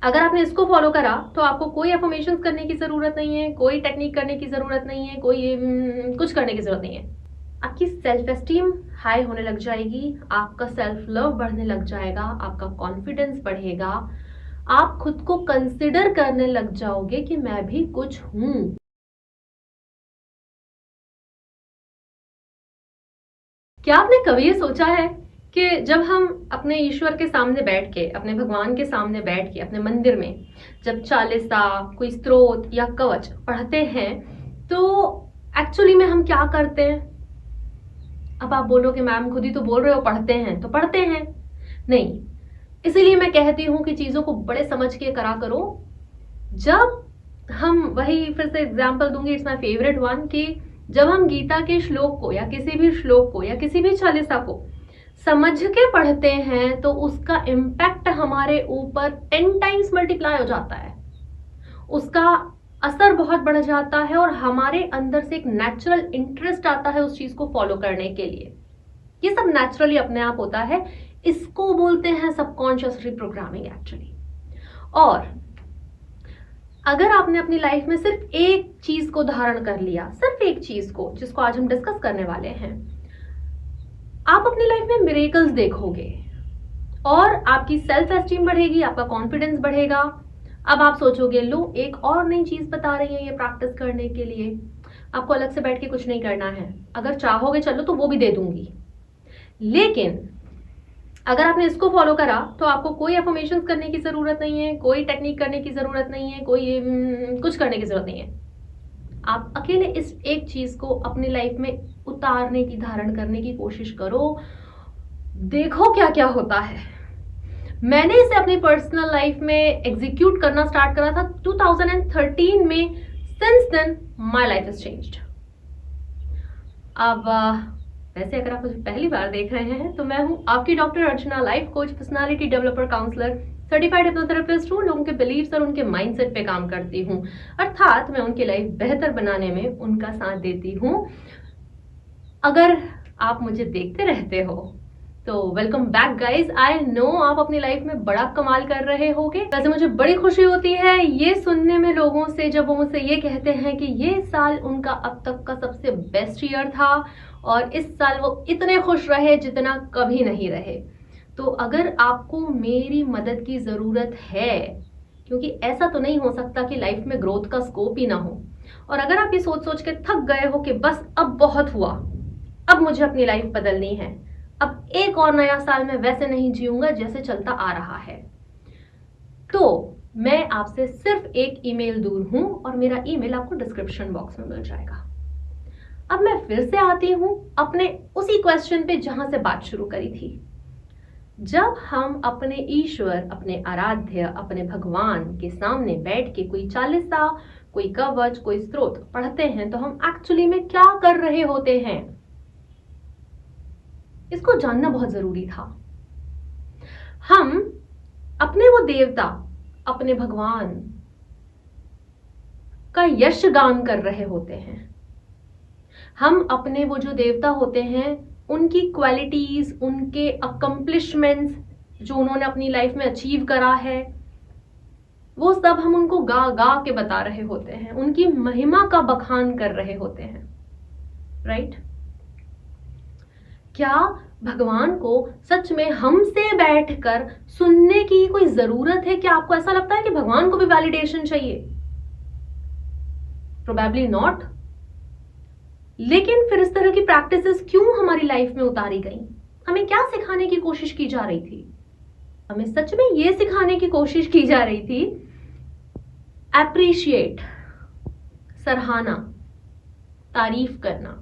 अगर आपने इसको फॉलो करा तो आपको कोई अफर्मेशंस करने की जरूरत नहीं है, कोई टेक्निक करने की जरूरत नहीं है, कोई कुछ करने की जरूरत नहीं है। आपकी सेल्फ एस्टीम हाई होने लग जाएगी, आपका सेल्फ लव बढ़ने लग जाएगा, आपका कॉन्फिडेंस बढ़ेगा, आप खुद को कंसिडर करने लग जाओगे कि मैं भी कुछ हूं। क्या आपने कभी ये सोचा है कि जब हम अपने ईश्वर के सामने बैठ के, अपने भगवान के सामने बैठ के, अपने मंदिर में जब चालीसा, कोई स्तोत्र या कवच पढ़ते हैं तो एक्चुअली में हम क्या करते हैं? अब आप बोलोगे मैम खुद ही तो बोल रहे हो पढ़ते हैं, तो पढ़ते हैं नहीं। इसीलिए मैं कहती हूं कि चीजों को बड़े समझ के करा करो। जब हम, वही फिर से एग्जाम्पल दूंगी, इट्स माई फेवरेट वन, कि जब हम गीता के श्लोक को या किसी भी श्लोक को या किसी भी चालीसा को समझ के पढ़ते हैं तो उसका इम्पैक्ट हमारे ऊपर 10 टाइम्स मल्टीप्लाई हो जाता है, उसका असर बहुत बढ़ जाता है और हमारे अंदर से एक नेचुरल इंटरेस्ट आता है उस चीज को फॉलो करने के लिए। ये सब नेचुरली अपने आप होता है, इसको बोलते हैं सबकॉन्शियस रिप्रोग्रामिंग एक्चुअली। और अगर आपने अपनी लाइफ में सिर्फ एक चीज को धारण कर लिया, सिर्फ एक चीज को, जिसको आज हम डिस्कस करने वाले हैं, आप अपनी लाइफ में मिरेकल्स देखोगे और आपकी सेल्फ एस्टीम बढ़ेगी, आपका कॉन्फिडेंस बढ़ेगा। अब आप सोचोगे लो एक और नई चीज बता रही है ये प्रैक्टिस करने के लिए, आपको अलग से बैठ के कुछ नहीं करना है, अगर चाहोगे चलो तो वो भी दे दूंगी। लेकिन अगर आपने इसको फॉलो करा तो आपको कोई अफर्मेशन करने की जरूरत नहीं है, कोई टेक्निक करने की जरूरत नहीं है, कोई कुछ करने की जरूरत नहीं है। आप अकेले इस एक चीज को अपनी लाइफ में उतारने की, धारण करने की कोशिश करो, देखो क्या क्या होता है। मैंने इसे अपनी पर्सनल लाइफ में एग्जीक्यूट करना स्टार्ट करा था 2013 में। Since then my life is changed. अब वैसे अगर आप मुझे पहली बार देख रहे हैं तो मैं हूं आपकी doctor Archana, life coach, personality developer, counsellor, certified hypnotherapist हूँ। लोगों के बिलीव्स और उनके माइंडसेट पे काम करती हूँ, अर्थात मैं उनकी लाइफ बेहतर बनाने में उनका साथ देती हूँ। अगर आप मुझे देखते रहते हो तो welcome back guys. I know आप अपनी लाइफ में बड़ा कमाल कर रहे होगे। वैसे मुझे बड़ी खुशी होती है ये सुनने में लोगों से, जब वो मुझसे ये कहते हैं कि ये साल उनका अब तक का सबसे बेस्ट ईयर था और इस साल वो इतने खुश रहे जितना कभी नहीं रहे। तो अगर आपको मेरी मदद की जरूरत है, क्योंकि ऐसा तो नहीं हो सकता कि लाइफ में ग्रोथ का स्कोप ही ना हो, और अगर आप ये सोच सोच के थक गए हो कि बस अब बहुत हुआ, अब मुझे अपनी लाइफ बदलनी है, अब एक और नया साल मैं वैसे नहीं जीऊंगा जैसे चलता आ रहा है, तो मैं आपसे सिर्फ एक ईमेल दूर हूं और मेरा ईमेल आपको डिस्क्रिप्शन बॉक्स में मिल जाएगा। अब मैं फिर से आती हूं अपने उसी क्वेश्चन पे जहां से बात शुरू करी थी। जब हम अपने ईश्वर, अपने आराध्य, अपने भगवान के सामने बैठ के कोई चालीसा, कोई कवच, कोई स्तोत्र पढ़ते हैं तो हम एक्चुअली में क्या कर रहे होते हैं, इसको जानना बहुत जरूरी था। हम अपने वो देवता, अपने भगवान का यश गान कर रहे होते हैं। हम अपने वो जो देवता होते हैं उनकी क्वालिटीज, उनके अकम्प्लिशमेंट्स जो उन्होंने अपनी लाइफ में अचीव करा है, वो सब हम उनको गा गा के बता रहे होते हैं, उनकी महिमा का बखान कर रहे होते हैं, राइट? क्या भगवान को सच में हमसे बैठकर सुनने की कोई जरूरत है? क्या आपको ऐसा लगता है कि भगवान को भी वैलिडेशन चाहिए? Probably not. लेकिन फिर इस तरह की प्रैक्टिसेस क्यों हमारी लाइफ में उतारी गई? हमें क्या सिखाने की कोशिश की जा रही थी? हमें सच में यह सिखाने की कोशिश की जा रही थी एप्रिशिएट, सराहना, तारीफ करना।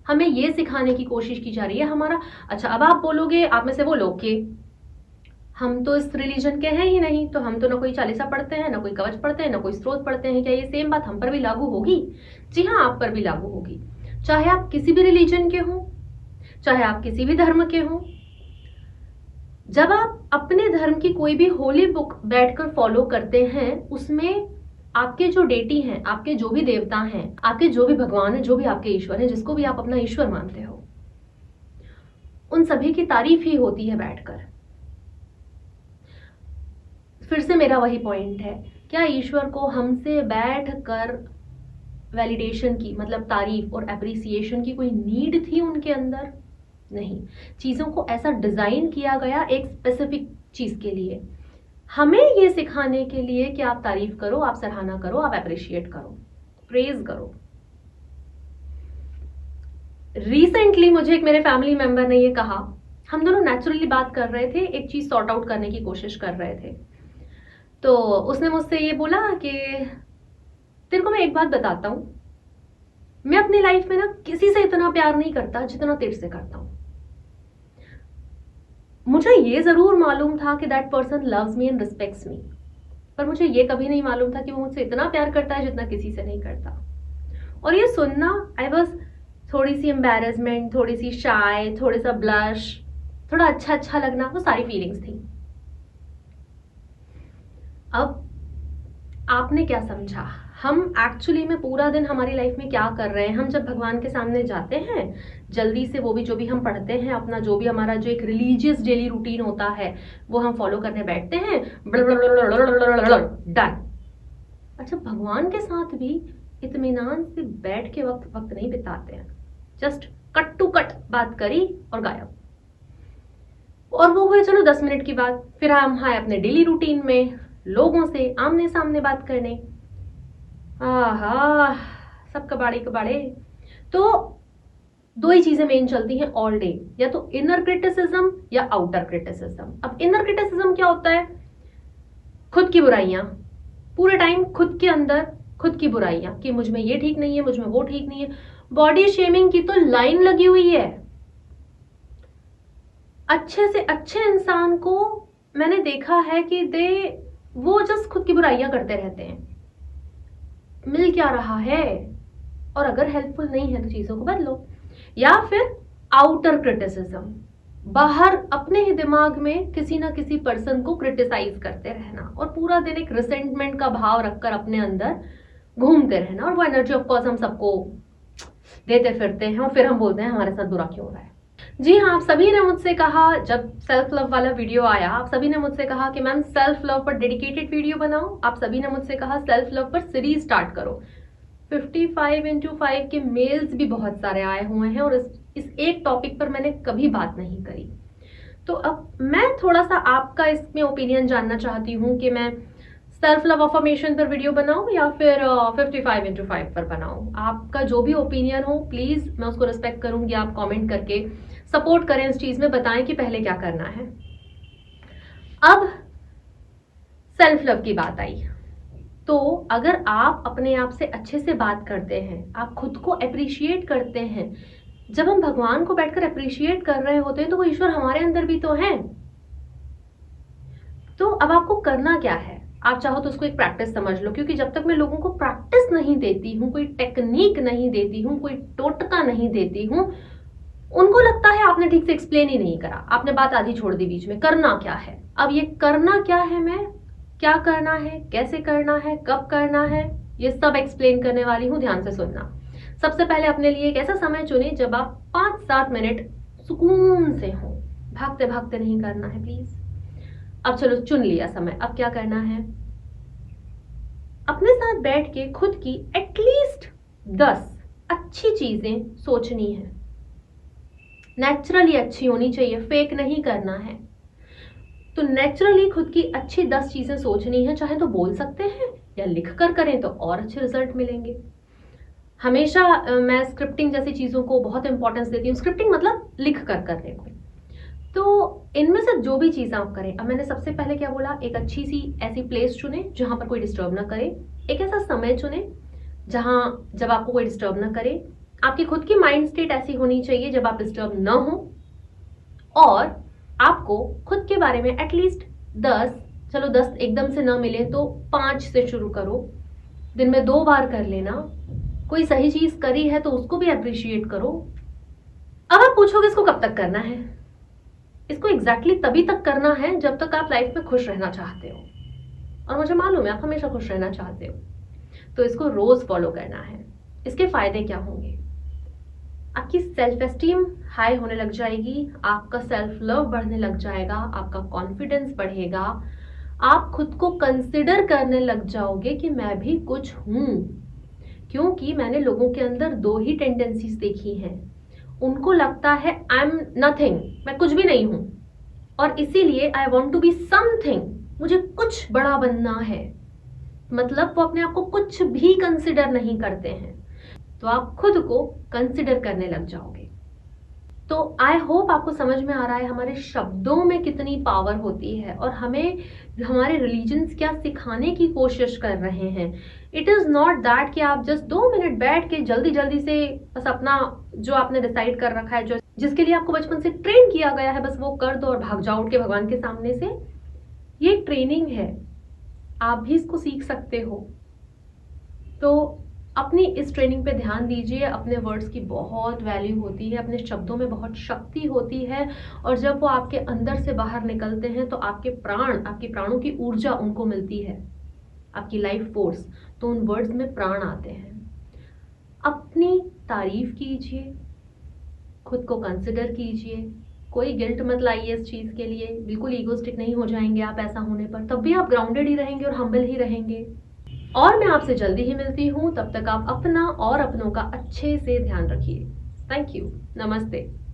हमें यह सिखाने की कोशिश की जा रही है हमारा। अच्छा, अब आप बोलोगे, आप में से वो लोग कि हम तो इस रिलीजन के हैं ही नहीं, तो हम तो ना कोई चालीसा पढ़ते हैं, ना कोई कवच पढ़ते हैं, ना कोई स्तोत्र पढ़ते हैं, क्या ये सेम बात हम पर भी लागू होगी? जी हाँ, आप पर भी लागू होगी, चाहे आप किसी भी रिलीजन के हों, चाहे आप किसी भी धर्म के हों। जब आप अपने धर्म की कोई भी होली बुक बैठकर फॉलो करते हैं, उसमें आपके जो डेटी हैं, आपके जो भी देवता हैं, आपके जो भी भगवान हैं, जो भी आपके ईश्वर हैं, जिसको भी आप अपना ईश्वर मानते हो, उन सभी की तारीफ ही होती है बैठकर। फिर से मेरा वही पॉइंट है, क्या ईश्वर को हमसे बैठ कर वैलिडेशन की, मतलब तारीफ और अप्रिसिएशन की कोई नीड थी उनके अंदर? नहीं। चीज़ों को ऐसा डिज़ाइन किया गया एक स्पेसिफिक चीज़ के लिए, हमें ये सिखाने के लिए कि आप तारीफ करो, आप सराहना करो, आप अप्रिशिएट करो, प्रेज करो। रिसेंटली मुझे एक मेरे फैमिली मेंबर ने ये कहा, हम दोनों नेचुरली बात कर रहे थे, एक चीज़ सॉर्ट आउट करने की कोशिश कर रहे थे, तो उसने मुझसे ये बोला कि तेरे को मैं एक बात बताता हूँ, मैं अपनी लाइफ में ना किसी से इतना प्यार नहीं करता जितना तेरे से करता हूँ। मुझे ये जरूर मालूम था कि that person loves me and respects me, पर मुझे ये कभी नहीं मालूम था कि वो मुझसे इतना प्यार करता है जितना किसी से नहीं करता। और ये सुनना, आई वॉज थोड़ी सी एम्बेरसमेंट, थोड़ी सी शाय, थोड़ा सा ब्लश, थोड़ा अच्छा लगना, वो सारी फीलिंग्स थी। अब आपने क्या समझा, हम एक्चुअली में पूरा दिन हमारी लाइफ में क्या कर रहे हैं? हम जब भगवान के सामने जाते हैं, जल्दी से वो भी जो भी हम पढ़ते हैं, अपना जो भी हमारा जो एक रिलीजियस डेली रूटीन होता है वो हम फॉलो करने बैठते हैं, डन। अच्छा, भगवान के साथ भी इत्मीनान से बैठ के वक्त नहीं बिताते हैं, जस्ट कट टू कट बात करी और गायब। और वो हुए चलो 10 मिनट की बात, फिर हम आए अपने डेली रूटीन में, लोगों से आमने सामने बात करने। आहा, सब कबाड़े कबाड़े। तो दो ही चीजें मेन चलती हैं ऑल डे, या तो इनर क्रिटिसिज्म या आउटर क्रिटिसिज्म। अब इनर क्रिटिसिज्म क्या होता है? खुद की बुराइयां, पूरे टाइम खुद के अंदर खुद की बुराइयां कि मुझ में ये ठीक नहीं है, मुझ में वो ठीक नहीं है। बॉडी शेमिंग की तो लाइन लगी हुई है। अच्छे से अच्छे इंसान को मैंने देखा है कि वो जस्ट खुद की बुराइयां करते रहते हैं। मिल क्या रहा है? और अगर हेल्पफुल नहीं है तो चीजों को बदलो। या फिर आउटर क्रिटिसिज्म, बाहर अपने ही दिमाग में किसी ना किसी पर्सन को क्रिटिसाइज करते रहना और पूरा दिन एक रिसेंटमेंट का भाव रखकर अपने अंदर घूमते रहना, और वो एनर्जी ऑफकोर्स हम सबको देते फिरते हैं और फिर हम बोलते हैं हमारे साथ बुरा क्यों हो रहा है। जी हाँ, आप सभी ने मुझसे कहा, जब सेल्फ लव वाला वीडियो आया, आप सभी ने मुझसे कहा कि मैम सेल्फ लव पर डेडिकेटेड वीडियो बनाओ। आप सभी ने मुझसे कहा सेल्फ लव पर सीरीज स्टार्ट करो। 55x5 के मेल्स भी बहुत सारे आए हुए हैं और इस एक टॉपिक पर मैंने कभी बात नहीं करी। तो अब मैं थोड़ा सा आपका इसमें ओपिनियन जानना चाहती हूँ कि मैं सेल्फ लव अफर्मेशन पर वीडियो बनाऊं या फिर 55x5 पर बनाऊं। आपका जो भी ओपिनियन हो प्लीज, मैं उसको रिस्पेक्ट करूंगी। आप कमेंट करके सपोर्ट करें इस चीज में, बताएं कि पहले क्या करना है। अब सेल्फ लव की बात आई, तो अगर आप अपने आप से अच्छे से बात करते हैं, आप खुद को अप्रिशिएट करते हैं, जब हम भगवान को बैठकर अप्रिशिएट कर रहे होते हैं तो वो ईश्वर हमारे अंदर भी तो है। तो अब आपको करना क्या है? आप चाहो तो उसको एक प्रैक्टिस समझ लो, क्योंकि जब तक मैं लोगों को प्रैक्टिस नहीं देती हूँ, कोई टेक्निक नहीं देती हूँ, कोई टोटका नहीं देती हूँ, उनको लगता है आपने ठीक से एक्सप्लेन ही नहीं करा, आपने बात आधी छोड़ दी बीच में। करना क्या है? अब ये करना क्या है, मैं क्या करना है, कैसे करना है, कब करना है, ये सब एक्सप्लेन करने वाली हूँ, ध्यान से सुनना। सबसे पहले अपने लिए एक ऐसा समय चुने जब आप 5-7 मिनट सुकून से हो, भागते भागते नहीं करना है प्लीज। अब चलो चुन लिया समय, अब क्या करना है? अपने साथ बैठ के खुद की एटलीस्ट 10 अच्छी चीजें सोचनी है, नेचुरली अच्छी होनी चाहिए, फेक नहीं करना है। तो नेचुरली खुद की अच्छी 10 चीजें सोचनी है, चाहे तो बोल सकते हैं या लिख कर करें तो और अच्छे रिजल्ट मिलेंगे। हमेशा मैं स्क्रिप्टिंग जैसी चीजों को बहुत इंपॉर्टेंस देती हूँ। स्क्रिप्टिंग मतलब लिख कर करने को। तो इनमें से जो भी चीज़ आप करें, अब मैंने सबसे पहले क्या बोला, एक अच्छी सी ऐसी प्लेस चुने जहां पर कोई डिस्टर्ब ना करे, एक ऐसा समय चुने जहां जब आपको कोई डिस्टर्ब ना करे। आपकी खुद की माइंड स्टेट ऐसी होनी चाहिए जब आप डिस्टर्ब ना हो, और आपको खुद के बारे में एटलीस्ट 10, चलो 10 एकदम से ना मिले तो 5 से शुरू करो, दिन में 2 बार कर लेना। कोई सही चीज करी है तो उसको भी अप्रिशिएट करो। अब आप पूछोगे इसको कब तक करना है? इसको एग्जैक्टली तभी तक करना है जब तक आप लाइफ में खुश रहना चाहते हो, और मुझे मालूम है आप हमेशा खुश रहना चाहते हो। तो इसको रोज फॉलो करना है। इसके फायदे क्या होंगे? आपकी सेल्फ एस्टीम हाई होने लग जाएगी, आपका सेल्फ लव बढ़ने लग जाएगा, आपका कॉन्फिडेंस बढ़ेगा, आप खुद को कंसिडर करने लग जाओगे कि मैं भी कुछ हूं। क्योंकि मैंने लोगों के अंदर दो ही टेंडेंसीज देखी हैं। उनको लगता है आई एम नथिंग, मैं कुछ भी नहीं हूं, और इसीलिए I want to be something, मुझे कुछ बड़ा बनना है। मतलब वो अपने आप को कुछ भी कंसिडर नहीं करते हैं। तो आप खुद को कंसिडर करने लग जाओगे। तो आई होप आपको समझ में आ रहा है हमारे शब्दों में कितनी पावर होती है, और हमें हमारे रिलीजन्स क्या सिखाने की कोशिश कर रहे हैं। इट इज नॉट दैट कि आप जस्ट 2 मिनट बैठ के जल्दी जल्दी से बस अपना जो आपने डिसाइड कर रखा है, जो जिसके लिए आपको बचपन से ट्रेन किया गया है, बस वो कर दो और भाग जाओ उठ के भगवान के सामने से। ये ट्रेनिंग है, आप भी इसको सीख सकते हो। तो अपनी इस ट्रेनिंग पे ध्यान दीजिए। अपने वर्ड्स की बहुत वैल्यू होती है, अपने शब्दों में बहुत शक्ति होती है, और जब वो आपके अंदर से बाहर निकलते हैं तो आपके प्राण, आपके प्राणों की ऊर्जा उनको मिलती है, आपकी लाइफ फोर्स। तो उन वर्ड्स में प्राण आते हैं। अपनी तारीफ कीजिए, खुद को कंसिडर कीजिए, कोई गिल्ट मत लाइए इस चीज के लिए। बिल्कुल ईगोस्टिक नहीं हो जाएंगे आप ऐसा होने पर, तब भी आप ग्राउंडेड ही रहेंगे और हम्बल ही रहेंगे। और मैं आपसे जल्दी ही मिलती हूँ, तब तक आप अपना और अपनों का अच्छे से ध्यान रखिए। Thank you. नमस्ते।